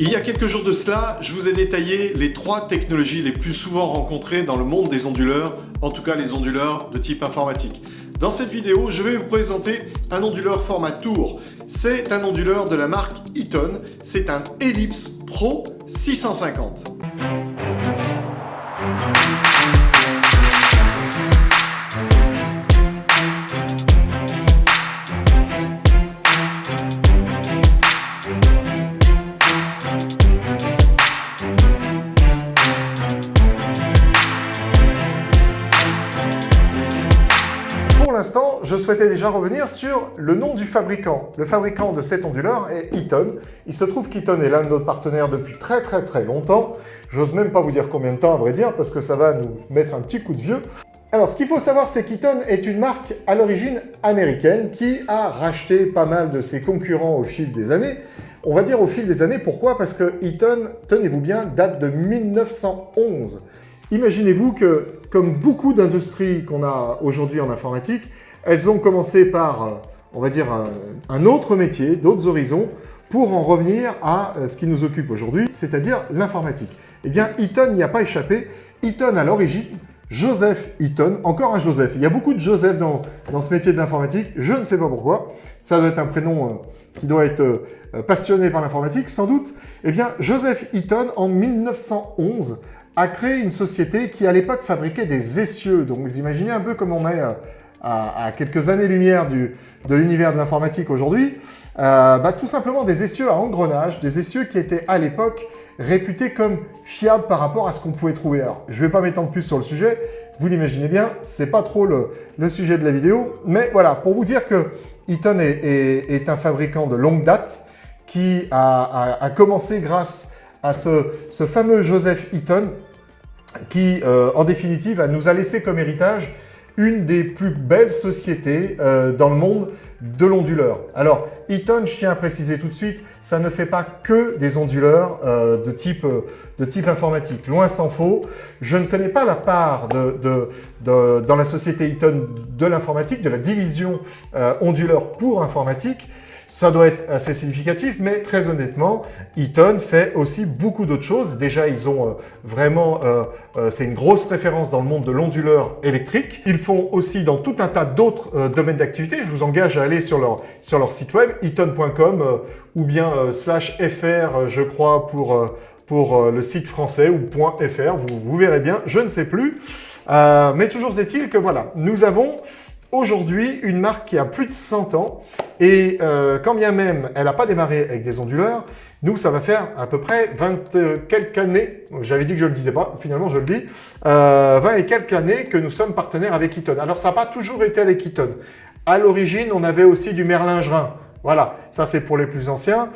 Il y a quelques jours de cela, je vous ai détaillé les 3 technologies les plus souvent rencontrées dans le monde des onduleurs, en tout cas les onduleurs de type informatique. Dans cette vidéo, je vais vous présenter un onduleur format tour. C'est un onduleur de la marque Eaton, c'est un Ellipse Pro 650. Pour l'instant, je souhaitais déjà revenir sur le nom du fabricant. Le fabricant de cet onduleur est Eaton. Il se trouve qu'Eaton est l'un de nos partenaires depuis très longtemps. J'ose même pas vous dire combien de temps à vrai dire, parce que ça va nous mettre un petit coup de vieux. Alors, ce qu'il faut savoir, c'est qu'Eaton est une marque à l'origine américaine qui a racheté pas mal de ses concurrents au fil des années. On va dire au fil des années, pourquoi? Parce que Eaton, tenez-vous bien, date de 1911. Imaginez-vous que, comme beaucoup d'industries qu'on a aujourd'hui en informatique, elles ont commencé par, on va dire, un autre métier, d'autres horizons, pour en revenir à ce qui nous occupe aujourd'hui, c'est-à-dire l'informatique. Eh bien, Eaton n'y a pas échappé. Eaton, à l'origine, Joseph Eaton, encore un Joseph. Il y a beaucoup de Joseph dans ce métier de l'informatique, je ne sais pas pourquoi. Ça doit être un prénom qui doit être passionné par l'informatique, sans doute. Eh bien, Joseph Eaton, en 1911, a créé une société qui, à l'époque, fabriquait des essieux. Donc, vous imaginez un peu comme on est à quelques années-lumière de l'univers de l'informatique aujourd'hui. Tout simplement des essieux à engrenage, des essieux qui étaient, à l'époque, réputés comme fiables par rapport à ce qu'on pouvait trouver. Alors, je ne vais pas m'étendre plus sur le sujet, vous l'imaginez bien, c'est pas trop le sujet de la vidéo, mais voilà, pour vous dire que Eaton est un fabricant de longue date qui a commencé grâce à ce fameux Joseph Eaton qui, en définitive, nous a laissé comme héritage une des plus belles sociétés dans le monde de l'onduleur. Alors, Eaton, je tiens à préciser tout de suite, ça ne fait pas que des onduleurs de type informatique. Loin s'en faut. Je ne connais pas la part dans la société Eaton de l'informatique, de la division onduleur pour informatique. Ça doit être assez significatif, mais très honnêtement, Eaton fait aussi beaucoup d'autres choses. Déjà, ils ont vraiment, c'est une grosse référence dans le monde de l'onduleur électrique. Ils font aussi dans tout un tas d'autres domaines d'activité. Je vous engage à aller sur leur site web, eaton.com ou bien /fr, je crois, pour le site français ou .fr, vous verrez bien, je ne sais plus. Mais toujours est-il que voilà, nous avons aujourd'hui une marque qui a plus de 100 ans et quand bien même elle n'a pas démarré avec des onduleurs, nous ça va faire à peu près 20 quelques années, j'avais dit que je ne le disais pas, finalement je le dis, 20 et quelques années que nous sommes partenaires avec Eaton. Alors ça n'a pas toujours été avec Eaton. À l'origine, on avait aussi du Merlin-Gerin. Voilà, ça c'est pour les plus anciens.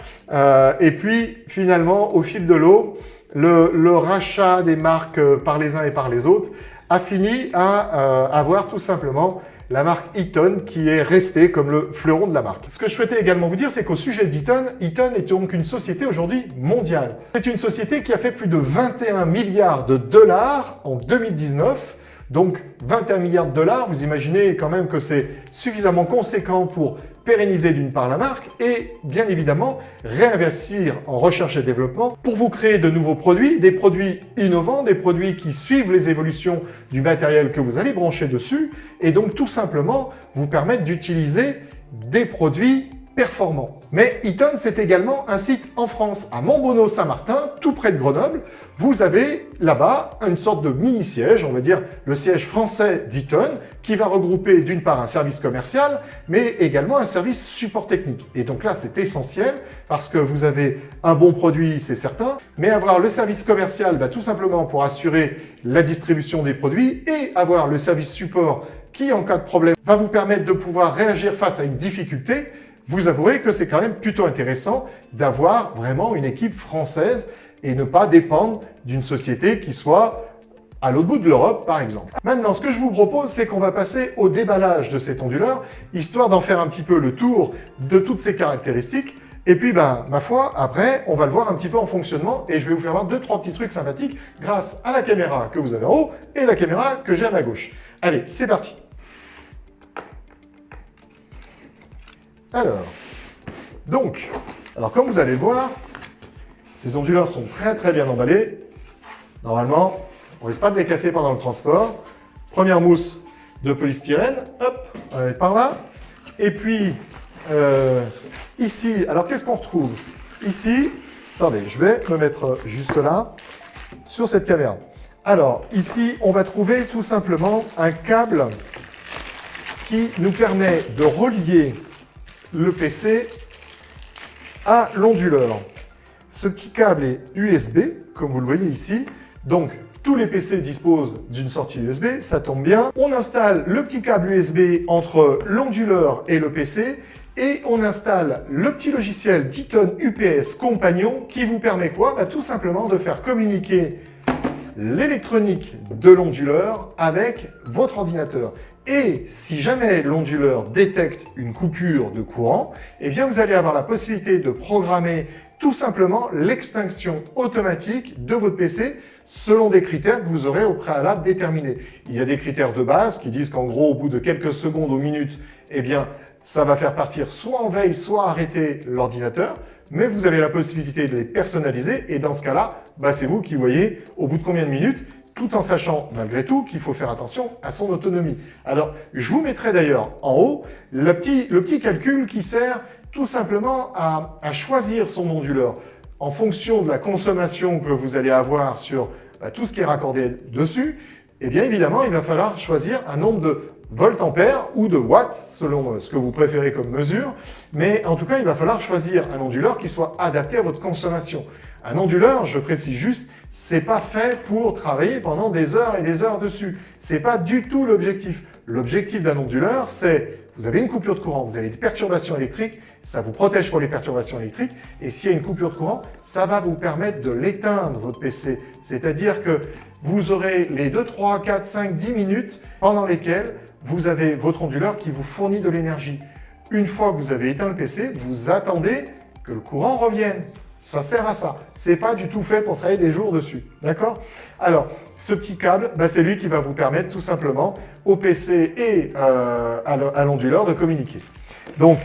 Et puis finalement, au fil de l'eau, le rachat des marques par les uns et par les autres a fini à avoir tout simplement la marque Eaton qui est restée comme le fleuron de la marque. Ce que je souhaitais également vous dire, c'est qu'au sujet d'Eaton, Eaton est donc une société aujourd'hui mondiale. C'est une société qui a fait plus de 21 milliards de dollars en 2019. Donc 21 milliards de dollars, vous imaginez quand même que c'est suffisamment conséquent pour pérenniser d'une part la marque et bien évidemment réinvestir en recherche et développement pour vous créer de nouveaux produits, des produits innovants, des produits qui suivent les évolutions du matériel que vous allez brancher dessus et donc tout simplement vous permettre d'utiliser des produits performants. Mais Eaton, c'est également un site en France, à Montbonneau-Saint-Martin, tout près de Grenoble. Vous avez là-bas une sorte de mini-siège, on va dire le siège français d'Eaton, qui va regrouper d'une part un service commercial, mais également un service support technique. Et donc là, c'est essentiel parce que vous avez un bon produit, c'est certain, mais avoir le service commercial, tout simplement pour assurer la distribution des produits et avoir le service support qui, en cas de problème, va vous permettre de pouvoir réagir face à une difficulté. Vous avouerez que c'est quand même plutôt intéressant d'avoir vraiment une équipe française et ne pas dépendre d'une société qui soit à l'autre bout de l'Europe, par exemple. Maintenant, ce que je vous propose, c'est qu'on va passer au déballage de cet onduleur, histoire d'en faire un petit peu le tour de toutes ses caractéristiques. Et puis, ma foi, après, on va le voir un petit peu en fonctionnement et je vais vous faire voir 2-3 petits trucs sympathiques grâce à la caméra que vous avez en haut et la caméra que j'ai à ma gauche. Allez, c'est parti! Alors, comme vous allez voir, Ces onduleurs sont très très bien emballés. Normalement, on ne risque pas de les casser pendant le transport. Première mousse de polystyrène, hop, on va mettre par là. Et puis, ici, alors qu'est-ce qu'on retrouve? Ici, attendez, je vais me mettre juste là, sur cette caméra. Alors, ici, on va trouver tout simplement un câble qui nous permet de relier le PC à l'onduleur. Ce petit câble est USB, comme vous le voyez ici. Donc, tous les PC disposent d'une sortie USB, ça tombe bien. On installe le petit câble USB entre l'onduleur et le PC et on installe le petit logiciel d'Eaton UPS Compagnon qui vous permet quoi? Tout simplement de faire communiquer l'électronique de l'onduleur avec votre ordinateur. Et si jamais l'onduleur détecte une coupure de courant, eh bien vous allez avoir la possibilité de programmer tout simplement l'extinction automatique de votre PC selon des critères que vous aurez au préalable déterminés. Il y a des critères de base qui disent qu'en gros, au bout de quelques secondes ou minutes, eh bien, ça va faire partir soit en veille, soit arrêter l'ordinateur, mais vous avez la possibilité de les personnaliser et dans ce cas-là, c'est vous qui voyez au bout de combien de minutes, tout en sachant malgré tout qu'il faut faire attention à son autonomie. Alors, je vous mettrai d'ailleurs en haut le petit calcul qui sert tout simplement à choisir son onduleur. En fonction de la consommation que vous allez avoir sur tout ce qui est raccordé dessus, eh bien évidemment, il va falloir choisir un nombre de voltampères ou de watts, selon ce que vous préférez comme mesure. Mais en tout cas, il va falloir choisir un onduleur qui soit adapté à votre consommation. Un onduleur, je précise juste, c'est pas fait pour travailler pendant des heures et des heures dessus. C'est pas du tout l'objectif. L'objectif d'un onduleur, c'est vous avez une coupure de courant, vous avez des perturbations électriques, ça vous protège pour les perturbations électriques, et s'il y a une coupure de courant, ça va vous permettre de l'éteindre, votre PC. C'est-à-dire que vous aurez les 2, 3, 4, 5, 10 minutes pendant lesquelles vous avez votre onduleur qui vous fournit de l'énergie. Une fois que vous avez éteint le PC, vous attendez que le courant revienne. Ça sert à ça. C'est pas du tout fait pour travailler des jours dessus. D'accord? Alors, ce petit câble, c'est lui qui va vous permettre tout simplement au PC et à l'onduleur de communiquer. Donc,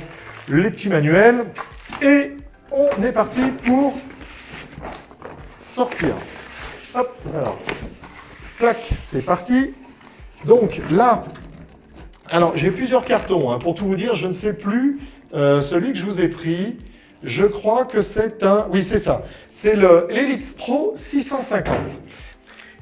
les petits manuels et on est parti pour sortir. Hop, alors, clac, c'est parti. Donc là, alors j'ai plusieurs cartons. Pour tout vous dire, je ne sais plus celui que je vous ai pris. Je crois que c'est un... Oui, c'est ça. C'est l'Ellipse Pro 650.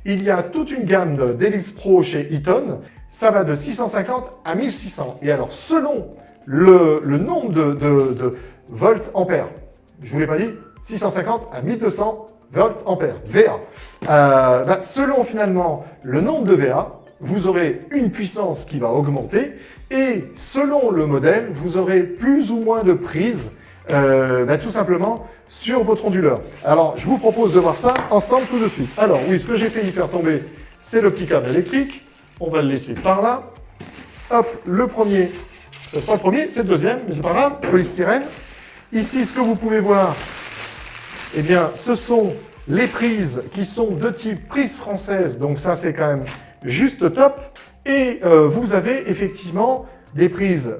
Il y a toute une gamme d'Ellipse Pro chez Eaton. Ça va de 650 à 1600. Et alors, selon le nombre de volts ampères, je ne vous l'ai pas dit, 650 à 1200 volts ampères, VA. Selon finalement le nombre de VA, vous aurez une puissance qui va augmenter. Et selon le modèle, vous aurez plus ou moins de prises tout simplement sur votre onduleur. Alors, je vous propose de voir ça ensemble tout de suite. Alors, oui, ce que j'ai fait y faire tomber, c'est le petit câble électrique. On va le laisser par là. Hop, le premier, c'est pas le premier, c'est le deuxième, mais c'est pas grave, polystyrène. Ici, ce que vous pouvez voir, eh bien, ce sont les prises qui sont de type prise française. Donc ça, c'est quand même juste top. Et vous avez effectivement des prises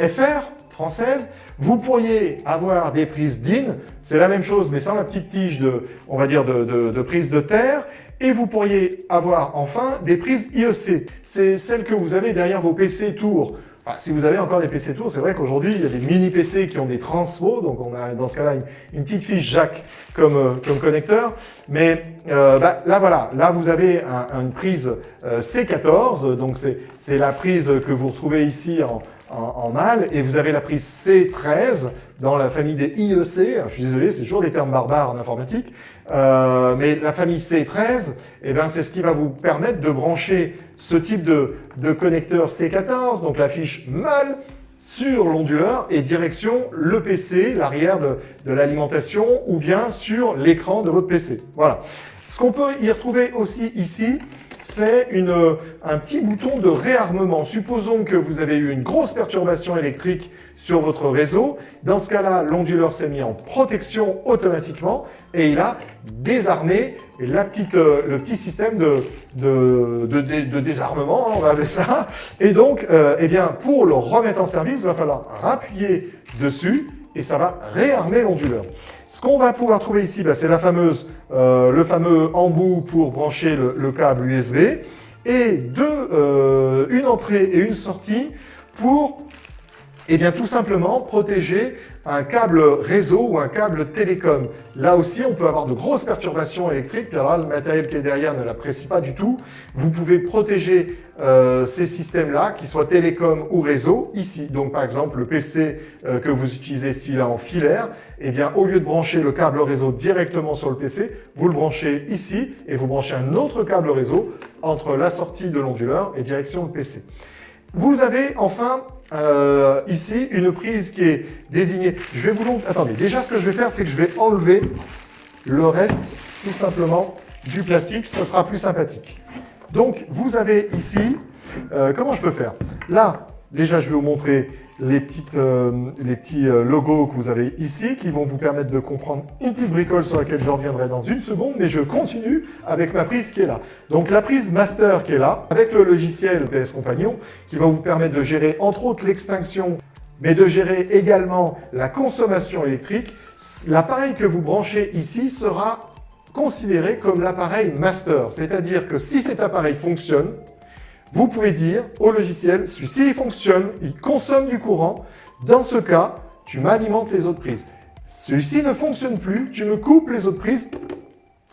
FR françaises. Vous pourriez avoir des prises DIN, c'est la même chose, mais sans la petite tige on va dire, de prise de terre. Et vous pourriez avoir enfin des prises IEC. C'est celles que vous avez derrière vos PC Tour. Enfin, si vous avez encore des PC Tour, c'est vrai qu'aujourd'hui, il y a des mini PC qui ont des transmos, donc on a dans ce cas-là une petite fiche jack comme connecteur. Mais là, voilà, là vous avez une prise C14, donc c'est la prise que vous retrouvez ici en mâle, et vous avez la prise C13 dans la famille des IEC. Alors, je suis désolé, c'est toujours des termes barbares en informatique, mais la famille C13, c'est ce qui va vous permettre de brancher ce type de connecteur C14, donc la fiche mâle, sur l'onduleur et direction le PC, l'arrière de l'alimentation, ou bien sur l'écran de votre PC. Voilà. Ce qu'on peut y retrouver aussi ici, c'est un petit bouton de réarmement. Supposons que vous avez eu une grosse perturbation électrique sur votre réseau. Dans ce cas-là, l'onduleur s'est mis en protection automatiquement et il a désarmé le petit système de désarmement, on va appeler ça. Et donc, pour le remettre en service, il va falloir appuyer dessus et ça va réarmer l'onduleur. Ce qu'on va pouvoir trouver ici, bah, c'est le fameux embout pour brancher le câble USB et une entrée et une sortie pour tout simplement protéger un câble réseau ou un câble télécom. Là aussi, on peut avoir de grosses perturbations électriques. Alors là, le matériel qui est derrière ne l'apprécie pas du tout. Vous pouvez protéger ces systèmes-là, qu'ils soient télécom ou réseau, ici. Donc, par exemple, le PC que vous utilisez s'il est en filaire, eh bien, au lieu de brancher le câble réseau directement sur le PC, vous le branchez ici et vous branchez un autre câble réseau entre la sortie de l'onduleur et direction le PC. Vous avez enfin ici une prise qui est désignée. Je vais vous montrer. Attendez, déjà ce que je vais faire, c'est que je vais enlever le reste tout simplement du plastique. Ça sera plus sympathique. Donc vous avez ici, comment je peux faire? Là, déjà je vais vous montrer les petits logos que vous avez ici qui vont vous permettre de comprendre une petite bricole sur laquelle je reviendrai dans une seconde, mais je continue avec ma prise qui est là. Donc la prise master qui est là, avec le logiciel PS Compagnon, qui va vous permettre de gérer entre autres l'extinction, mais de gérer également la consommation électrique. L'appareil que vous branchez ici sera considéré comme l'appareil master, c'est-à-dire que si cet appareil fonctionne, vous pouvez dire au logiciel, celui-ci il fonctionne, il consomme du courant, dans ce cas, tu m'alimentes les autres prises. Celui-ci ne fonctionne plus, tu me coupes les autres prises,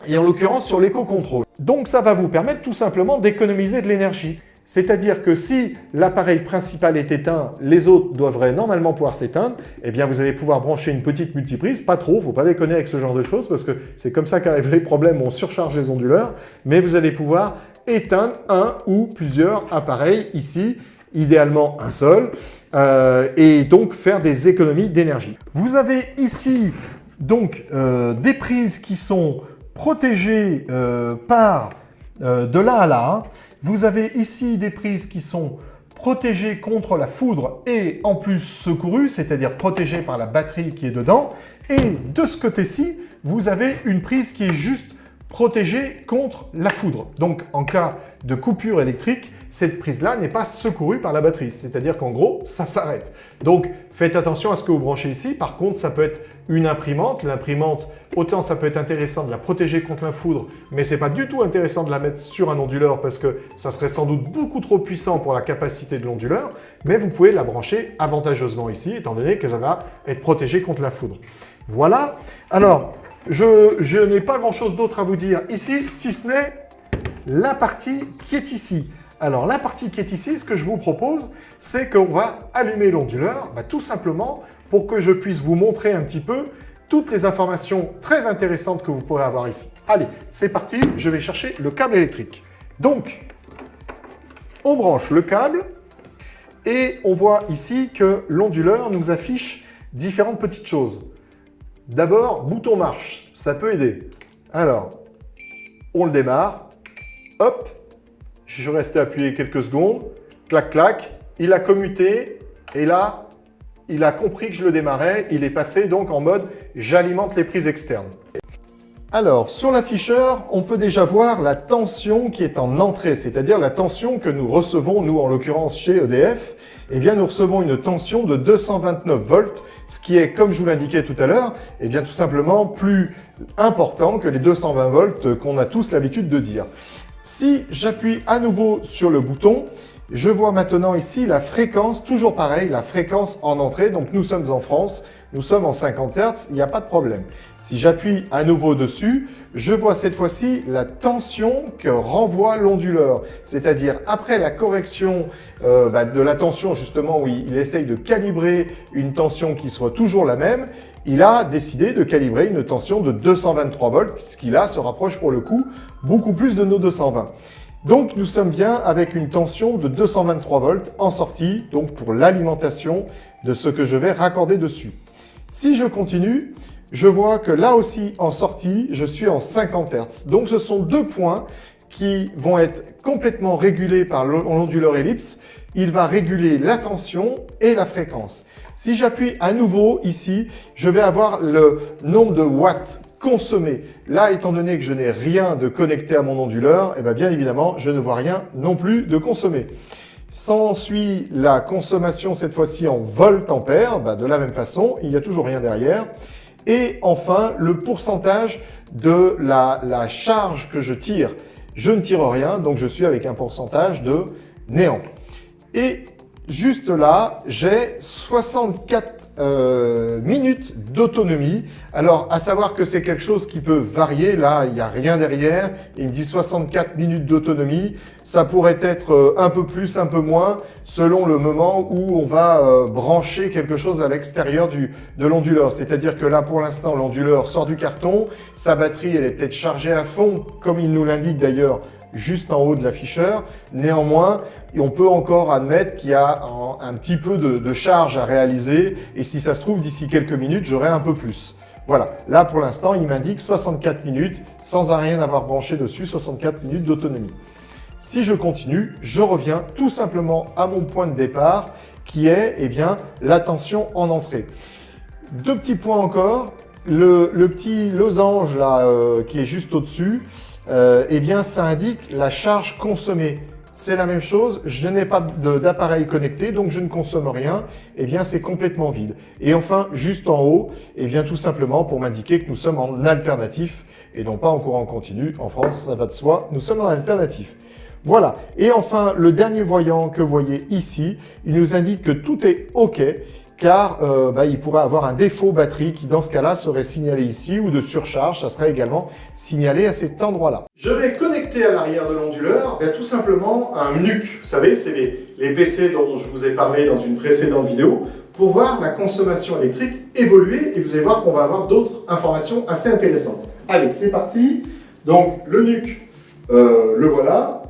et en l'occurrence sur l'éco-contrôle. Donc ça va vous permettre tout simplement d'économiser de l'énergie. C'est-à-dire que si l'appareil principal est éteint, les autres devraient normalement pouvoir s'éteindre, eh bien vous allez pouvoir brancher une petite multiprise, pas trop, faut pas déconner avec ce genre de choses, parce que c'est comme ça qu'arrivent les problèmes, on surcharge les onduleurs, mais vous allez pouvoir éteindre un ou plusieurs appareils ici, idéalement un seul, et donc faire des économies d'énergie. Vous avez ici donc des prises qui sont protégées par de là à là. Vous avez ici des prises qui sont protégées contre la foudre et en plus secourues, c'est-à-dire protégées par la batterie qui est dedans. Et de ce côté-ci, vous avez une prise qui est juste protégée contre la foudre. Donc, en cas de coupure électrique, cette prise-là n'est pas secourue par la batterie. C'est-à-dire qu'en gros, ça s'arrête. Donc, faites attention à ce que vous branchez ici. Par contre, ça peut être une imprimante. L'imprimante, autant ça peut être intéressant de la protéger contre la foudre, mais c'est pas du tout intéressant de la mettre sur un onduleur parce que ça serait sans doute beaucoup trop puissant pour la capacité de l'onduleur. Mais vous pouvez la brancher avantageusement ici, étant donné que ça va être protégé contre la foudre. Voilà. Alors, je n'ai pas grand-chose d'autre à vous dire ici, si ce n'est la partie qui est ici. Alors, la partie qui est ici, ce que je vous propose, c'est qu'on va allumer l'onduleur, tout simplement pour que je puisse vous montrer un petit peu toutes les informations très intéressantes que vous pourrez avoir ici. Allez, c'est parti, je vais chercher le câble électrique. Donc, on branche le câble et on voit ici que l'onduleur nous affiche différentes petites choses. D'abord, bouton marche, ça peut aider. Alors, on le démarre, hop, je suis resté appuyé quelques secondes, clac, clac, il a commuté et là, il a compris que je le démarrais, il est passé donc en mode j'alimente les prises externes. Alors, sur l'afficheur, on peut déjà voir la tension qui est en entrée, c'est-à-dire la tension que nous recevons, nous en l'occurrence chez EDF. Eh bien, nous recevons une tension de 229 volts, ce qui est, comme je vous l'indiquais tout à l'heure, eh bien tout simplement plus important que les 220 volts qu'on a tous l'habitude de dire. Si j'appuie à nouveau sur le bouton, je vois maintenant ici la fréquence, toujours pareil, la fréquence en entrée. Donc nous sommes en France, nous sommes en 50 Hz, il n'y a pas de problème. Si j'appuie à nouveau dessus, je vois cette fois-ci la tension que renvoie l'onduleur. C'est-à-dire après la correction de la tension justement où il essaye de calibrer une tension qui soit toujours la même, il a décidé de calibrer une tension de 223 volts, ce qui là se rapproche pour le coup beaucoup plus de nos 220. Donc nous sommes bien avec une tension de 223 volts en sortie, donc pour l'alimentation de ce que je vais raccorder dessus. Si je continue, je vois que là aussi en sortie, je suis en 50 Hz. Donc ce sont deux points qui vont être complètement régulés par l'onduleur ellipse. Il va réguler la tension et la fréquence. Si j'appuie à nouveau ici, je vais avoir le nombre de watts consommés. Là, étant donné que je n'ai rien de connecté à mon onduleur, eh bien évidemment, je ne vois rien non plus de consommé. S'ensuit la consommation, cette fois-ci en volt-ampères. De la même façon, il n'y a toujours rien derrière. Et enfin, le pourcentage de la charge que je tire. Je ne tire rien, donc je suis avec un pourcentage de néant. Et juste là, j'ai 64 minutes d'autonomie. Alors, à savoir que c'est quelque chose qui peut varier. Là, il n'y a rien derrière. Il me dit 64 minutes d'autonomie. Ça pourrait être un peu plus, un peu moins, selon le moment où on va brancher quelque chose à l'extérieur de l'onduleur. C'est-à-dire que là, pour l'instant, l'onduleur sort du carton. Sa batterie, elle est peut-être chargée à fond, comme il nous l'indique d'ailleurs, juste en haut de l'afficheur. Néanmoins, on peut encore admettre qu'il y a un petit peu de charge à réaliser et si ça se trouve, d'ici quelques minutes, j'aurai un peu plus. Voilà, là pour l'instant, il m'indique 64 minutes sans rien avoir branché dessus, 64 minutes d'autonomie. Si je continue, je reviens tout simplement à mon point de départ qui est la tension en entrée. Deux petits points encore, le petit losange là qui est juste au-dessus, ça indique la charge consommée. C'est la même chose, je n'ai pas d'appareil connecté, donc je ne consomme rien, c'est complètement vide. Et enfin, juste en haut, tout simplement pour m'indiquer que nous sommes en alternatif et non pas en courant continu. En France, ça va de soi, nous sommes en alternatif. Voilà. Et enfin, le dernier voyant que vous voyez ici, il nous indique que tout est OK, car il pourrait avoir un défaut batterie qui, dans ce cas-là, serait signalé ici, ou de surcharge, ça serait également signalé à cet endroit-là. Je vais connecter à l'arrière de l'onduleur tout simplement un NUC. Vous savez, c'est les PC dont je vous ai parlé dans une précédente vidéo, pour voir la consommation électrique évoluer, et vous allez voir qu'on va avoir d'autres informations assez intéressantes. Allez, c'est parti. Donc, le NUC, le voilà.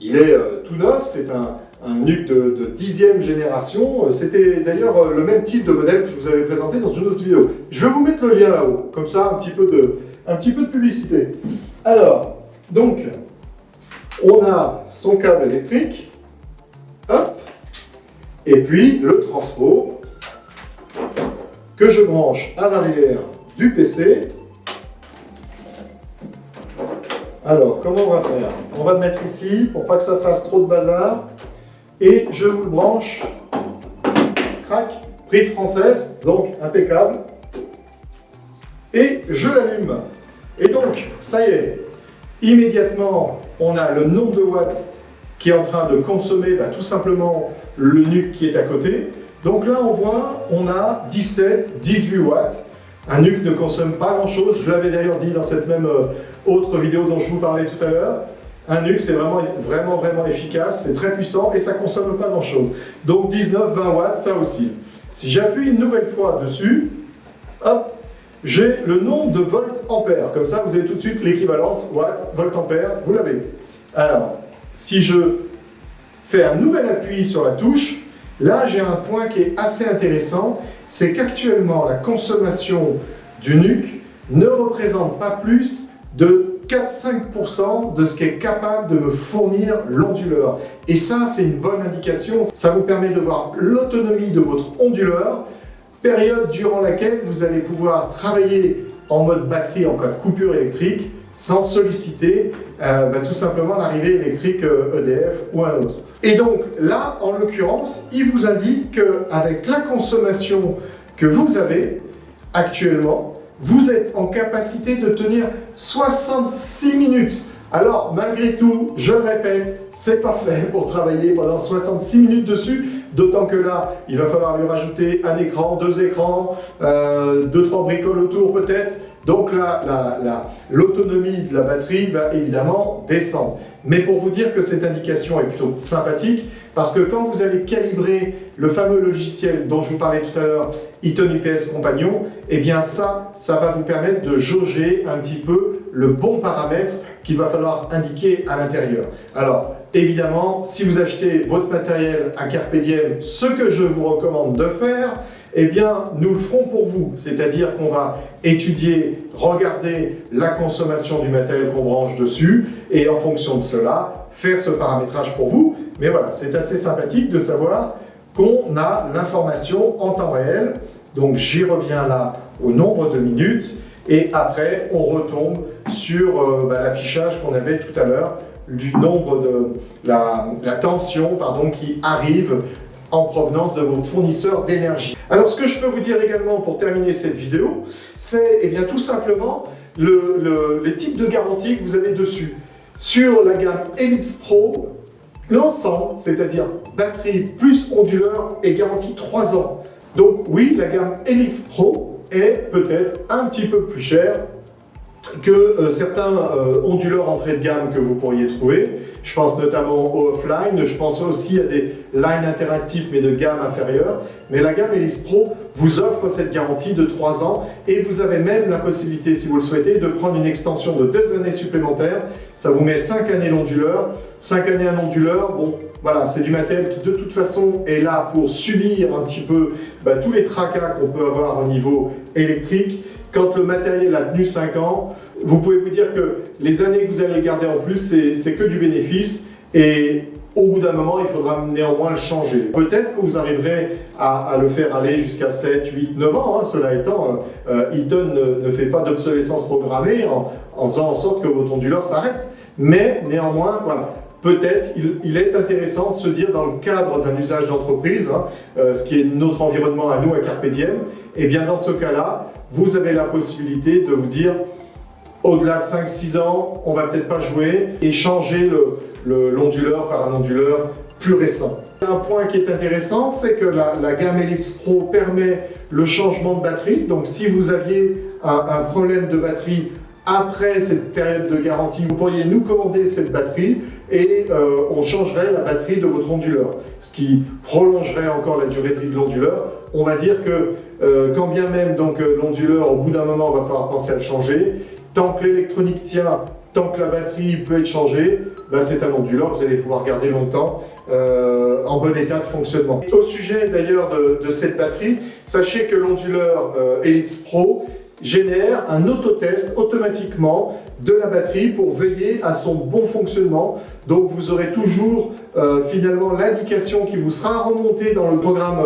Il est tout neuf, c'est un NUC de 10e génération. C'était d'ailleurs le même type de modèle que je vous avais présenté dans une autre vidéo. Je vais vous mettre le lien là-haut, comme ça un petit peu de publicité. Alors, donc, on a son câble électrique, hop, et puis le transfo que je branche à l'arrière du PC. Alors, comment on va faire? On va le mettre ici pour pas que ça fasse trop de bazar. Et je vous le branche, crac, prise française, donc impeccable. Et je l'allume. Et donc, ça y est, immédiatement, on a le nombre de watts qui est en train de consommer tout simplement le NUC qui est à côté. Donc là, on voit, on a 17, 18 watts. Un NUC ne consomme pas grand-chose. Je l'avais d'ailleurs dit dans cette même autre vidéo dont je vous parlais tout à l'heure. Un NUC, c'est vraiment efficace, c'est très puissant et ça ne consomme pas grand-chose. Donc 19, 20 watts, ça aussi. Si j'appuie une nouvelle fois dessus, hop, j'ai le nombre de volts-ampères. Comme ça, vous avez tout de suite l'équivalence watts, volt-ampères, vous l'avez. Alors, si je fais un nouvel appui sur la touche, là, j'ai un point qui est assez intéressant, c'est qu'actuellement, la consommation du NUC ne représente pas plus de 4-5% de ce qu'est capable de me fournir l'onduleur. Et ça, c'est une bonne indication. Ça vous permet de voir l'autonomie de votre onduleur, période durant laquelle vous allez pouvoir travailler en mode batterie en cas de coupure électrique, sans solliciter tout simplement l'arrivée électrique EDF ou un autre. Et donc là, en l'occurrence, il vous indique qu'avec la consommation que vous avez actuellement, vous êtes en capacité de tenir 66 minutes. Alors, malgré tout, je le répète, c'est pas fait pour travailler pendant 66 minutes dessus, d'autant que là, il va falloir lui rajouter un écran, deux écrans, 2-3 bricoles autour peut-être. Donc là, l'autonomie de la batterie va évidemment descendre. Mais pour vous dire que cette indication est plutôt sympathique, parce que quand vous allez calibrer le fameux logiciel dont je vous parlais tout à l'heure, Eaton UPS Companion, eh bien ça va vous permettre de jauger un petit peu le bon paramètre qu'il va falloir indiquer à l'intérieur. Alors, évidemment, si vous achetez votre matériel à Carpe Diem, ce que je vous recommande de faire, eh bien, nous le ferons pour vous. C'est-à-dire qu'on va étudier, regarder la consommation du matériel qu'on branche dessus et en fonction de cela, faire ce paramétrage pour vous. Mais voilà, c'est assez sympathique de savoir qu'on a l'information en temps réel. Donc, j'y reviens là au nombre de minutes et après, on retombe sur l'affichage qu'on avait tout à l'heure du nombre de la tension qui arrive en provenance de votre fournisseur d'énergie. Alors ce que je peux vous dire également pour terminer cette vidéo, c'est tout simplement les types de garanties que vous avez dessus. Sur la gamme Ellipse Pro, l'ensemble, c'est-à-dire batterie plus onduleur, est garanti 3 ans. Donc oui, la gamme Ellipse Pro est peut-être un petit peu plus chère que certains onduleurs entrée de gamme que vous pourriez trouver. Je pense notamment au offline, je pense aussi à des lines interactifs mais de gamme inférieure. Mais la gamme Ellipse Pro vous offre cette garantie de 3 ans et vous avez même la possibilité, si vous le souhaitez, de prendre une extension de 2 années supplémentaires. Ça vous met 5 années l'onduleur, 5 années un onduleur. Bon, voilà, c'est du matériel qui de toute façon est là pour subir un petit peu tous les tracas qu'on peut avoir au niveau électrique. Quand le matériel a tenu 5 ans, vous pouvez vous dire que les années que vous allez le garder en plus, c'est que du bénéfice et au bout d'un moment, il faudra néanmoins le changer. Peut-être que vous arriverez à le faire aller jusqu'à 7, 8, 9 ans. Cela étant, Eaton ne fait pas d'obsolescence programmée en faisant en sorte que votre onduleur s'arrête. Mais néanmoins, voilà. Peut-être il est intéressant de se dire dans le cadre d'un usage d'entreprise, ce qui est notre environnement à nous à Carpe Diem, et bien dans ce cas-là, vous avez la possibilité de vous dire au-delà de 5-6 ans, on va peut-être pas jouer et changer l'onduleur par un onduleur plus récent. Un point qui est intéressant, c'est que la gamme Ellipse Pro permet le changement de batterie. Donc si vous aviez un problème de batterie après cette période de garantie, vous pourriez nous commander cette batterie et on changerait la batterie de votre onduleur, ce qui prolongerait encore la durée de vie de l'onduleur. On va dire que quand bien même l'onduleur, au bout d'un moment, va falloir penser à le changer. Tant que l'électronique tient, tant que la batterie peut être changée, c'est un onduleur que vous allez pouvoir garder longtemps en bon état de fonctionnement. Au sujet d'ailleurs de cette batterie, sachez que l'onduleur Ellipse Pro génère un autotest automatiquement de la batterie pour veiller à son bon fonctionnement. Donc vous aurez toujours finalement l'indication qui vous sera remontée dans le programme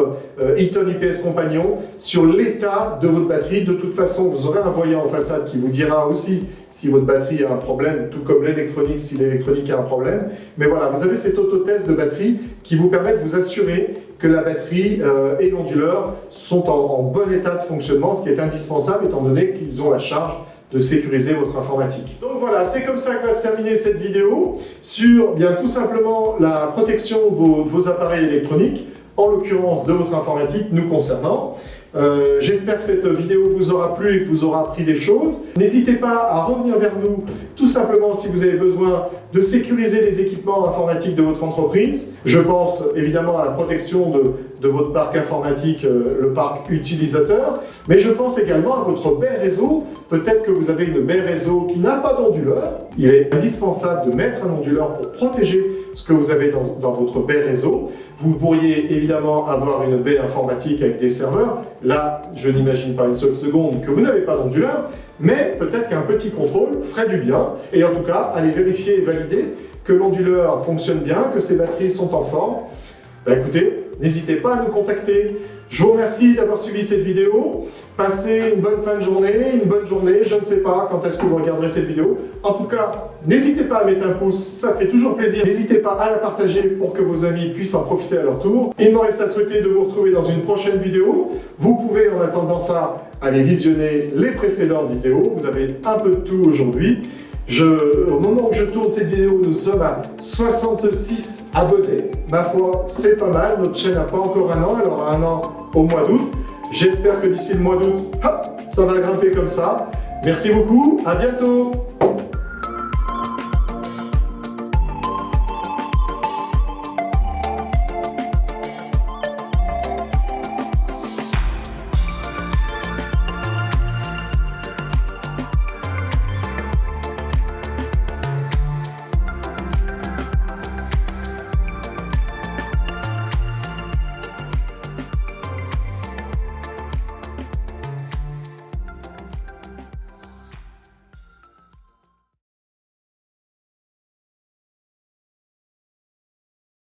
Eaton UPS Compagnon sur l'état de votre batterie. De toute façon, vous aurez un voyant en façade qui vous dira aussi si votre batterie a un problème, tout comme l'électronique, si l'électronique a un problème. Mais voilà, vous avez cet autotest de batterie qui vous permet de vous assurer que la batterie et l'onduleur sont en bon état de fonctionnement, ce qui est indispensable étant donné qu'ils ont la charge de sécuriser votre informatique. Donc voilà, c'est comme ça que va se terminer cette vidéo sur tout simplement la protection de vos appareils électroniques, en l'occurrence de votre informatique nous concernant. J'espère que cette vidéo vous aura plu et que vous aura appris des choses. N'hésitez pas à revenir vers nous, tout simplement si vous avez besoin de sécuriser les équipements informatiques de votre entreprise. Je pense évidemment à la protection de votre parc informatique, le parc utilisateur, mais je pense également à votre baie réseau. Peut-être que vous avez une baie réseau qui n'a pas d'onduleur. Il est indispensable de mettre un onduleur pour protéger ce que vous avez dans votre baie réseau. Vous pourriez évidemment avoir une baie informatique avec des serveurs. Là, je n'imagine pas une seule seconde que vous n'avez pas d'onduleur, mais peut-être qu'un petit contrôle ferait du bien. Et en tout cas, allez vérifier et valider que l'onduleur fonctionne bien, que ses batteries sont en forme. Écoutez, n'hésitez pas à nous contacter. Je vous remercie d'avoir suivi cette vidéo. Passez une bonne fin de journée, une bonne journée. Je ne sais pas quand est-ce que vous regarderez cette vidéo. En tout cas, n'hésitez pas à mettre un pouce, ça fait toujours plaisir. N'hésitez pas à la partager pour que vos amis puissent en profiter à leur tour. Il me reste à souhaiter de vous retrouver dans une prochaine vidéo. Vous pouvez, en attendant ça, aller visionner les précédentes vidéos. Vous avez un peu de tout aujourd'hui. Au moment où je tourne cette vidéo, nous sommes à 66 abonnés. Ma foi, c'est pas mal. Notre chaîne n'a pas encore un an, elle aura un an au mois d'août. J'espère que d'ici le mois d'août, ça va grimper comme ça. Merci beaucoup, à bientôt.